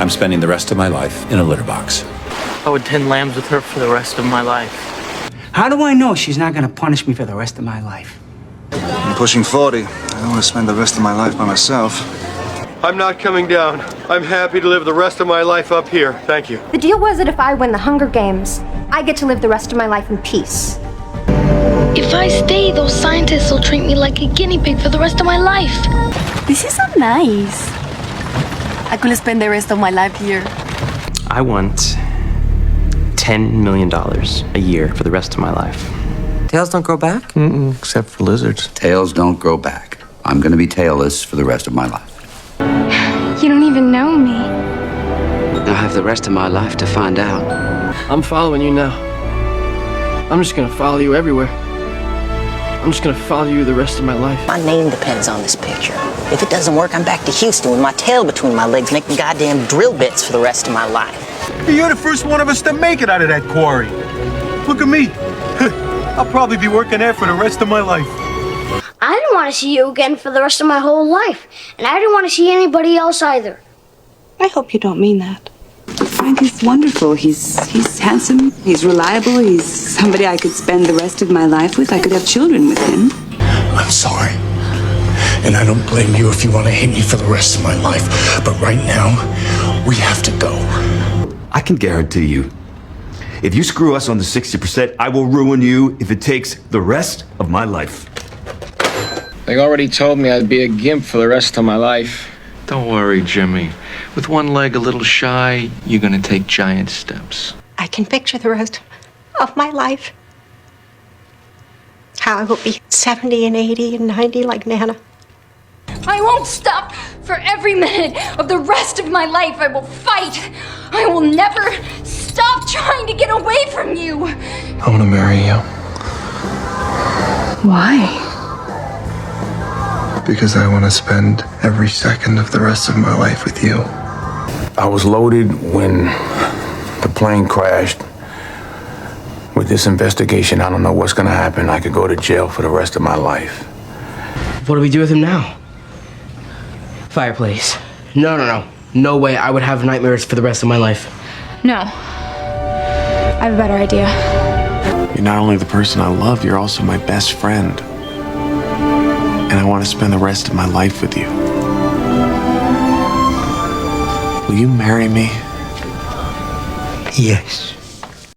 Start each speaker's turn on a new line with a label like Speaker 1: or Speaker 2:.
Speaker 1: I'm spending the rest of my life in a litter box.
Speaker 2: I would tend lambs with her for the rest of my life.
Speaker 3: How do I know she's not gonna punish me for the rest of my life?
Speaker 4: I'm pushing 40. I don't want to spend the rest of my life by myself.
Speaker 5: I'm not coming down. I'm happy to live the rest of my life up here. Thank you.
Speaker 6: The deal was that if I win the Hunger Games, I get to live the rest of my life in peace.
Speaker 7: If I stay, those scientists will treat me like a guinea pig for the rest of my life.
Speaker 8: This is so nice. I could spend the rest of my life here.
Speaker 9: I want $10 million a year for the rest of my life.
Speaker 10: Tails don't grow back?
Speaker 9: Except for lizards.
Speaker 11: Tails don't grow back. I'm gonna be tailless for the rest of my life.
Speaker 7: You don't even know me.
Speaker 10: I'll have the rest of my life to find out.
Speaker 2: I'm following you now. I'm just gonna follow you everywhere. I'm just gonna follow you the rest of my life.
Speaker 12: My name depends on this picture. If it doesn't work, I'm back to Houston with my tail between my legs making goddamn drill bits for the rest of my life.
Speaker 5: You're the first one of us to make it out of that quarry. Look at me. I'll probably be working there for the rest of my life.
Speaker 7: I didn't want to see you again for the rest of my whole life. And I didn't want to see anybody else either.
Speaker 8: I hope you don't mean that.
Speaker 13: Frank is wonderful. He's handsome, he's reliable, he's somebody I could spend the rest of my life with. I could have children with him.
Speaker 14: I'm sorry. And I don't blame you if you want to hate me for the rest of my life. But right now, we have to go.
Speaker 15: I can guarantee you, if you screw us on the 60%, I will ruin you if it takes the rest of my life.
Speaker 16: They already told me I'd be a gimp for the rest of my life.
Speaker 17: Don't worry, Jimmy. With one leg a little shy, you're gonna take giant steps.
Speaker 6: I can picture the rest of my life. How I will be 70 and 80 and 90 like Nana.
Speaker 7: I won't stop. For every minute of the rest of my life, I will fight. I will never stop trying to get away from you.
Speaker 17: I wanna marry you.
Speaker 8: Why?
Speaker 17: Because I wanna spend every second of the rest of my life with you.
Speaker 14: I was loaded when the plane crashed. With this investigation, I don't know what's gonna happen. I could go to jail for the rest of my life.
Speaker 2: What do we do with him now? Fireplace. No. No way I would have nightmares for the rest of my life.
Speaker 8: No. I have a better idea.
Speaker 17: You're not only the person I love, you're also my best friend. And I want to spend the rest of my life with you. Will you marry me?
Speaker 14: Yes.